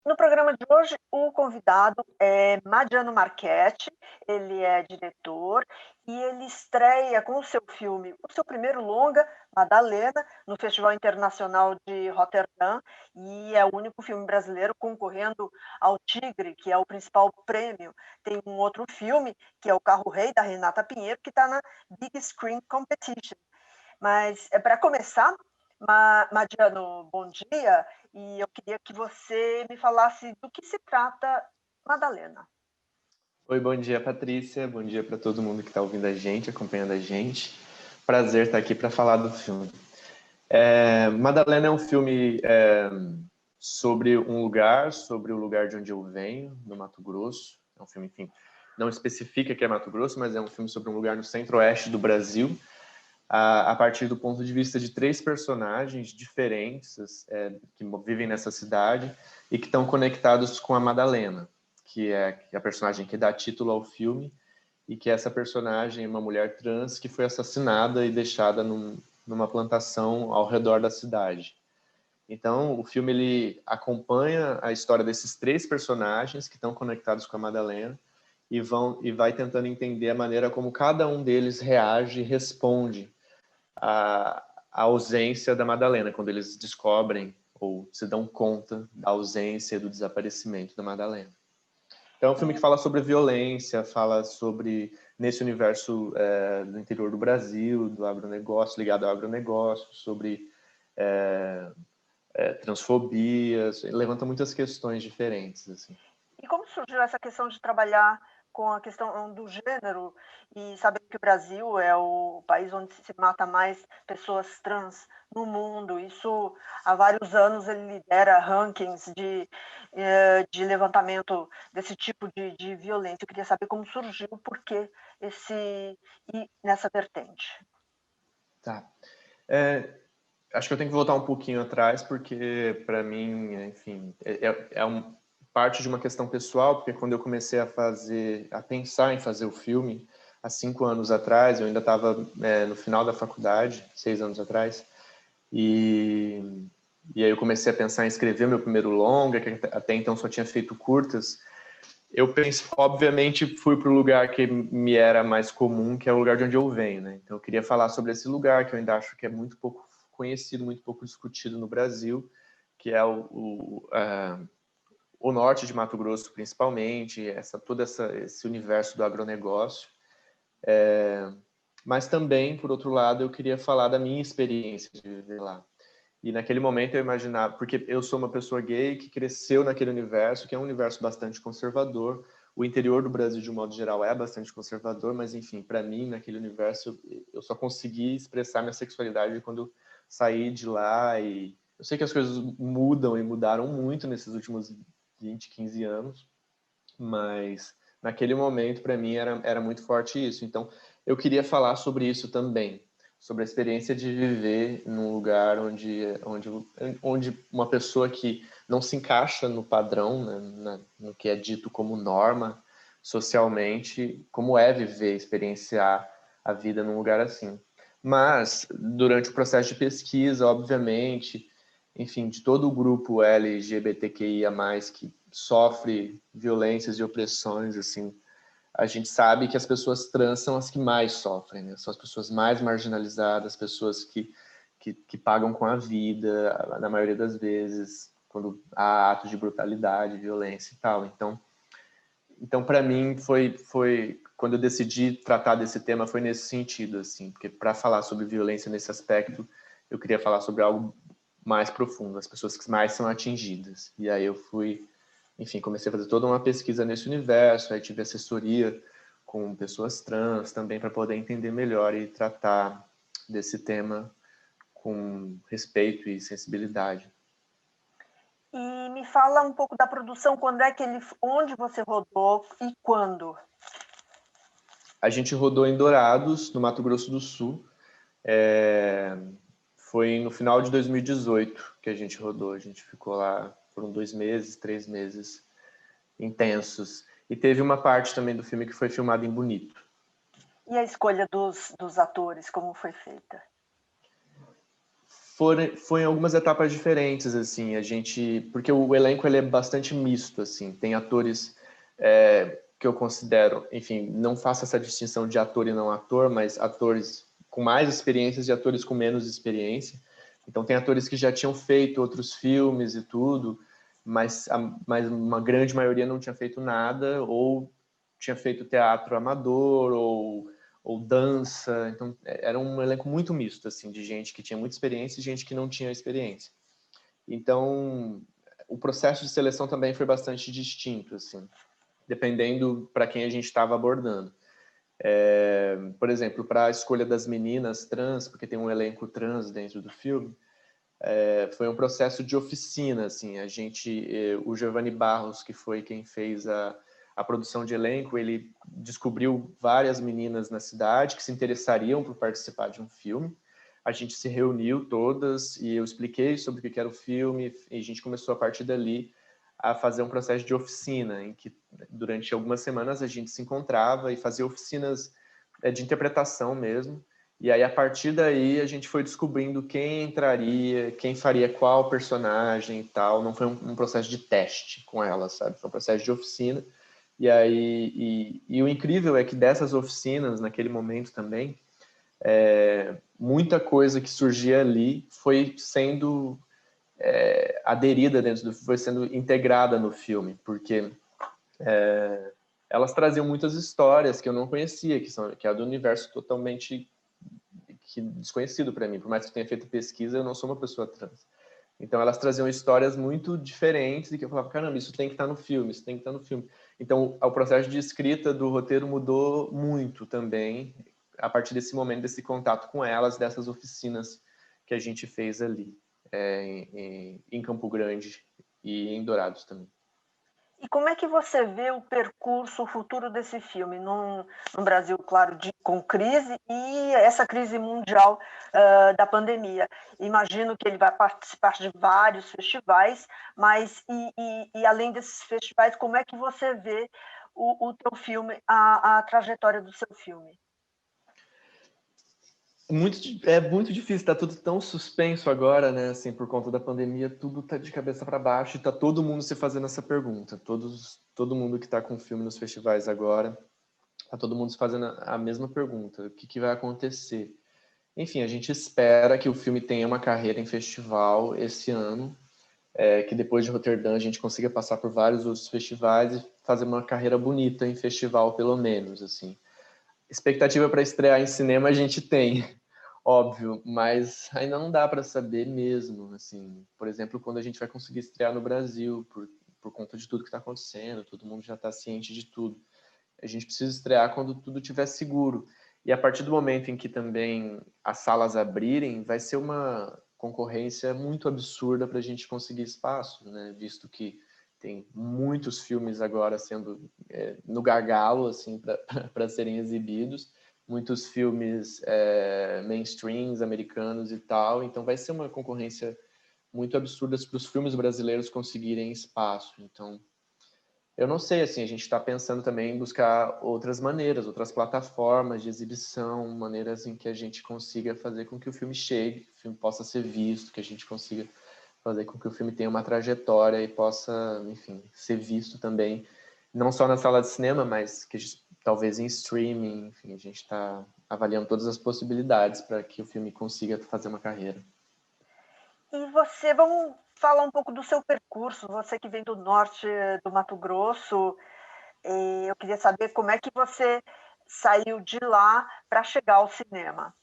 No programa de hoje, o convidado é Madiano Marchetti, ele é diretor e ele estreia com o seu filme, o seu primeiro longa, Madalena, no Festival Internacional de Roterdã, e é o único filme brasileiro concorrendo ao Tigre, que é o principal prêmio. Tem um outro filme, que é o Carro Rei, da Renata Pinheiro, que está na Big Screen Competition. Mas, para começar, Madiano, bom dia, e eu queria que você me falasse do que se trata Madalena. Oi, bom dia, Patrícia. Bom dia para todo mundo que está ouvindo a gente, acompanhando a gente. Prazer estar aqui para falar do filme. Madalena é um filme sobre um lugar, sobre o lugar de onde eu venho, no Mato Grosso. É um filme, enfim, não especifica que é Mato Grosso, mas é um filme sobre um lugar no centro-oeste do Brasil, a partir do ponto de vista de 3 personagens diferentes que vivem nessa cidade e que estão conectados com a Madalena, que é a personagem que dá título ao filme, e que essa personagem é uma mulher trans que foi assassinada e deixada numa plantação ao redor da cidade. Então, o filme ele acompanha a história desses 3 personagens que estão conectados com a Madalena e vai tentando entender a maneira como cada um deles reage e responde à ausência da Madalena, quando eles descobrem ou se dão conta da ausência e do desaparecimento da Madalena. Então, é um filme que fala sobre violência, fala sobre, nesse universo do interior do Brasil, do agronegócio, ligado ao agronegócio, sobre transfobias, levanta muitas questões diferentes, assim. E como surgiu essa questão de trabalhar com a questão do gênero e saber que o Brasil é o país onde se mata mais pessoas trans no mundo? Isso, há vários anos, ele lidera rankings de levantamento desse tipo de violência. Eu queria saber como surgiu, por que ir nessa vertente. Tá. Acho que eu tenho que voltar um pouquinho atrás, porque, para mim, enfim, parte de uma questão pessoal, porque quando eu comecei a pensar em fazer o filme, há 5 anos atrás, eu ainda estava no final da faculdade, 6 anos atrás, e aí eu comecei a pensar em escrever meu primeiro longa, que até então só tinha feito curtas. Eu obviamente fui para o lugar que me era mais comum, que é o lugar de onde eu venho, né? Então eu queria falar sobre esse lugar, que eu ainda acho que é muito pouco conhecido, muito pouco discutido no Brasil, que é o norte de Mato Grosso, principalmente, todo esse universo do agronegócio. Mas também, por outro lado, eu queria falar da minha experiência de viver lá. E naquele momento eu imaginava, porque eu sou uma pessoa gay que cresceu naquele universo, que é um universo bastante conservador. O interior do Brasil, de um modo geral, é bastante conservador, mas, enfim, para mim, naquele universo, eu só consegui expressar minha sexualidade quando eu saí de lá. E eu sei que as coisas mudam e mudaram muito nesses últimos 20, 15 anos, mas naquele momento, para mim, era muito forte isso. Então, eu queria falar sobre isso também, sobre a experiência de viver num lugar onde uma pessoa que não se encaixa no padrão, né, no que é dito como norma socialmente, como é viver, experienciar a vida num lugar assim. Mas, durante o processo de pesquisa, obviamente, enfim, de todo o grupo LGBTQIA+, que sofre violências e opressões, assim, a gente sabe que as pessoas trans são as que mais sofrem, né? São as pessoas mais marginalizadas, pessoas que pagam com a vida, na maioria das vezes, quando há atos de brutalidade, violência e tal. Então para mim, quando eu decidi tratar desse tema, foi nesse sentido, assim, porque para falar sobre violência nesse aspecto, eu queria falar sobre algo mais profundo, as pessoas que mais são atingidas. E aí eu enfim, comecei a fazer toda uma pesquisa nesse universo, aí tive assessoria com pessoas trans também para poder entender melhor e tratar desse tema com respeito e sensibilidade. E me fala um pouco da produção, onde você rodou e quando? A gente rodou em Dourados, no Mato Grosso do Sul. Foi no final de 2018 que a gente rodou. A gente ficou lá, foram 2 meses, 3 meses intensos. E teve uma parte também do filme que foi filmada em Bonito. E a escolha dos atores, como foi feita? Foi em algumas etapas diferentes, assim, porque o elenco ele é bastante misto, assim, tem atores que eu considero, enfim, não faço essa distinção de ator e não ator, mas atores com mais experiências e atores com menos experiência. Então tem atores que já tinham feito outros filmes e tudo, mas uma grande maioria não tinha feito nada, ou tinha feito teatro amador, ou dança. Então era um elenco muito misto, assim, de gente que tinha muita experiência e gente que não tinha experiência. Então o processo de seleção também foi bastante distinto, assim, dependendo para quem a gente estava abordando. Por exemplo, para a escolha das meninas trans, porque tem um elenco trans dentro do filme, foi um processo de oficina, assim, o Giovanni Barros, que foi quem fez a produção de elenco, ele descobriu várias meninas na cidade que se interessariam por participar de um filme. A gente se reuniu todas e eu expliquei sobre o que era o filme e a gente começou a partir dali a fazer um processo de oficina, em que durante algumas semanas a gente se encontrava e fazia oficinas de interpretação mesmo. E aí, a partir daí, a gente foi descobrindo quem entraria, quem faria qual personagem e tal. Não foi um processo de teste com ela, sabe? Foi um processo de oficina. E aí, o incrível é que dessas oficinas, naquele momento também, muita coisa que surgia ali foi sendo aderida foi sendo integrada no filme, porque elas traziam muitas histórias que eu não conhecia, que é do universo totalmente desconhecido para mim. Por mais que eu tenha feito pesquisa, eu não sou uma pessoa trans. Então elas traziam histórias muito diferentes e que eu falava, caramba, isso tem que estar no filme, isso tem que estar no filme. Então o processo de escrita do roteiro mudou muito também a partir desse momento, desse contato com elas, dessas oficinas que a gente fez ali em Campo Grande e em Dourados também. E como é que você vê o percurso, o futuro desse filme num Brasil, claro, com crise e essa crise mundial da pandemia? Imagino que ele vai participar de vários festivais, mas e além desses festivais, como é que você vê o teu filme, a trajetória do seu filme? É muito difícil, tá tudo tão suspenso agora, né? Assim, por conta da pandemia, tudo tá de cabeça para baixo e tá todo mundo se fazendo essa pergunta. Todo mundo que tá com filme nos festivais agora, tá todo mundo se fazendo a mesma pergunta: o que vai acontecer? Enfim, a gente espera que o filme tenha uma carreira em festival esse ano, que depois de Roterdã a gente consiga passar por vários outros festivais e fazer uma carreira bonita em festival, pelo menos, assim. Expectativa para estrear em cinema a gente tem, óbvio, mas ainda não dá para saber mesmo, assim. Por exemplo, quando a gente vai conseguir estrear no Brasil, por conta de tudo que está acontecendo, todo mundo já está ciente de tudo. A gente precisa estrear quando tudo estiver seguro. E a partir do momento em que também as salas abrirem, vai ser uma concorrência muito absurda para a gente conseguir espaço, né? Visto que tem muitos filmes agora sendo no gargalo, assim, para serem exibidos, muitos filmes mainstreams, americanos e tal, então vai ser uma concorrência muito absurda para os filmes brasileiros conseguirem espaço. Então, eu não sei, assim, a gente está pensando também em buscar outras maneiras, outras plataformas de exibição, maneiras em que a gente consiga fazer com que o filme chegue, que o filme possa ser visto, que a gente consiga fazer com que o filme tenha uma trajetória e possa, enfim, ser visto também, não só na sala de cinema, mas que talvez em streaming, enfim, a gente está avaliando todas as possibilidades para que o filme consiga fazer uma carreira. E vamos falar um pouco do seu percurso, você que vem do norte do Mato Grosso, eu queria saber como é que você saiu de lá para chegar ao cinema.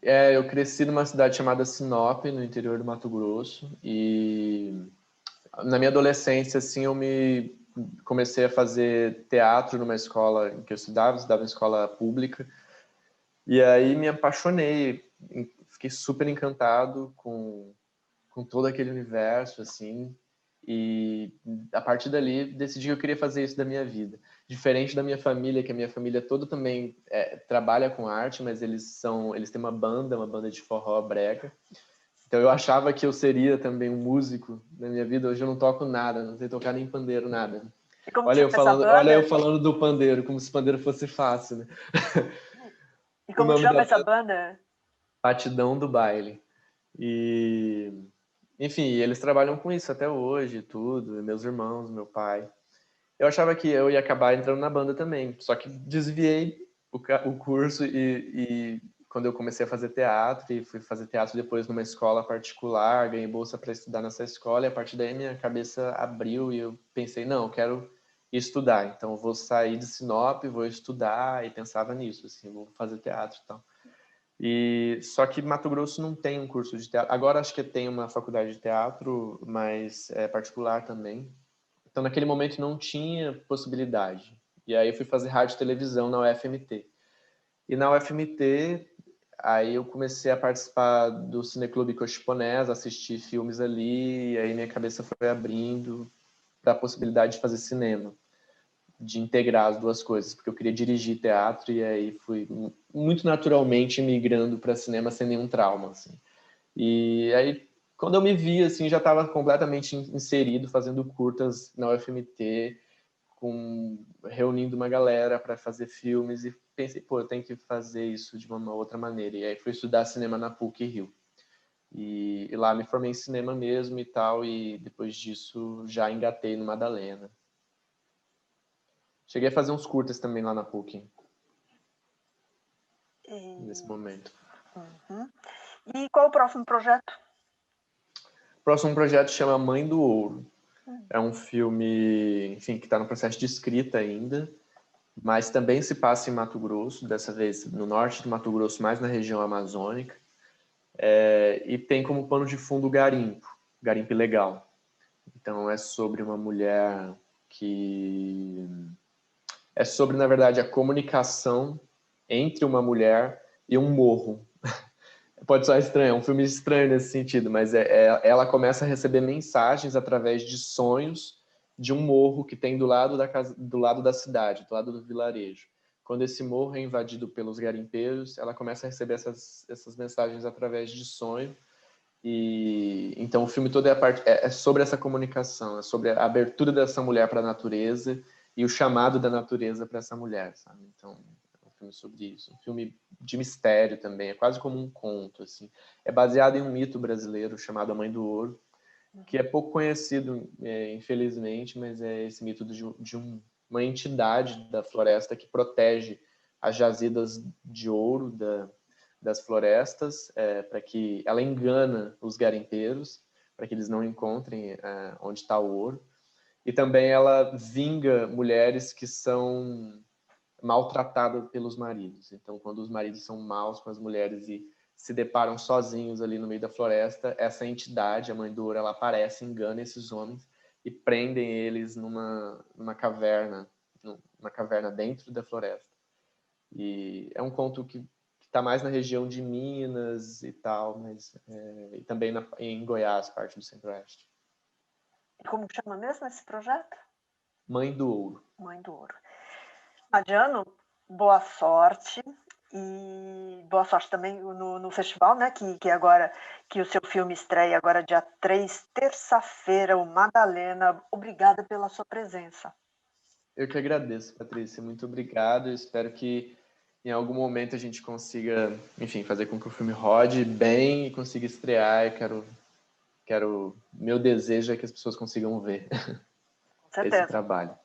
Eu cresci numa cidade chamada Sinop, no interior do Mato Grosso, e na minha adolescência, assim, comecei a fazer teatro numa escola em que eu estudava em escola pública, e aí me apaixonei, fiquei super encantado com todo aquele universo, assim, e a partir dali decidi que eu queria fazer isso da minha vida. Diferente da minha família, que a minha família toda também trabalha com arte, mas eles têm uma banda de forró brega. Então eu achava que eu seria também um músico na minha vida. Hoje eu não toco nada, não sei tocar nem pandeiro, nada. E como chama essa banda? Olha eu falando do pandeiro, como se pandeiro fosse fácil, né? E como chama essa banda? Batidão do Baile. E, enfim, eles trabalham com isso até hoje, tudo, meus irmãos, meu pai. Eu achava que eu ia acabar entrando na banda também, só que desviei o curso e quando eu comecei a fazer teatro, e fui fazer teatro depois numa escola particular, ganhei bolsa para estudar nessa escola, e a partir daí minha cabeça abriu e eu pensei, não, eu quero estudar, então eu vou sair de Sinop, vou estudar, e pensava nisso, assim, vou fazer teatro e tal. E só que Mato Grosso não tem um curso de teatro. Agora acho que tem uma faculdade de teatro, mas é particular também. Então naquele momento não tinha possibilidade. E aí eu fui fazer rádio e televisão na UFMT. E na UFMT, aí eu comecei a participar do Cineclube Cochiponés, assistir filmes ali, e aí minha cabeça foi abrindo para a possibilidade de fazer cinema, de integrar as duas coisas, porque eu queria dirigir teatro e aí fui muito naturalmente migrando para cinema sem nenhum trauma, assim. E aí, quando eu me vi, assim, já estava completamente inserido, fazendo curtas na UFMT, reunindo uma galera para fazer filmes e pensei, pô, eu tenho que fazer isso de uma outra maneira. E aí fui estudar cinema na PUC-Rio. E lá me formei em cinema mesmo e tal, e depois disso já engatei no Madalena. Cheguei a fazer uns curtas também lá na PUC, nesse momento. Uhum. E qual o próximo projeto? O próximo projeto chama Mãe do Ouro. É um filme, enfim, que está no processo de escrita ainda, mas também se passa em Mato Grosso, dessa vez no norte de Mato Grosso, mais na região amazônica, e tem como pano de fundo o garimpo ilegal. Então é sobre uma mulher que... É sobre, na verdade, a comunicação entre uma mulher e um morro. Pode soar estranho, é um filme estranho nesse sentido, mas ela começa a receber mensagens através de sonhos de um morro que tem do lado da casa, do lado da cidade, do lado do vilarejo. Quando esse morro é invadido pelos garimpeiros, ela começa a receber essas mensagens através de sonho. E então o filme todo é sobre essa comunicação, é sobre a abertura dessa mulher para a natureza e o chamado da natureza para essa mulher, sabe? Então é um filme sobre isso, um filme de mistério também, é quase como um conto, assim. É baseado em um mito brasileiro chamado A Mãe do Ouro, que é pouco conhecido, infelizmente, mas é esse mito de uma entidade da floresta que protege as jazidas de ouro das florestas, para que ela engana os garimpeiros, para que eles não encontrem onde está o ouro. E também ela vinga mulheres que são maltratadas pelos maridos. Então, quando os maridos são maus com as mulheres e se deparam sozinhos ali no meio da floresta, essa entidade, a Mãe do Ouro, ela aparece, engana esses homens e prendem eles numa caverna dentro da floresta. E é um conto que está mais na região de Minas e tal, mas e também em Goiás, parte do Centro-Oeste. Como chama mesmo esse projeto? Mãe do Ouro. Mãe do Ouro. Adriano, boa sorte. E boa sorte também no festival, né? Que agora que o seu filme estreia agora dia 3, terça-feira, o Madalena. Obrigada pela sua presença. Eu que agradeço, Patrícia. Muito obrigado. Eu espero que em algum momento a gente consiga, enfim, fazer com que o filme rode bem e consiga estrear. Meu desejo é que as pessoas consigam ver Com esse certeza. trabalho.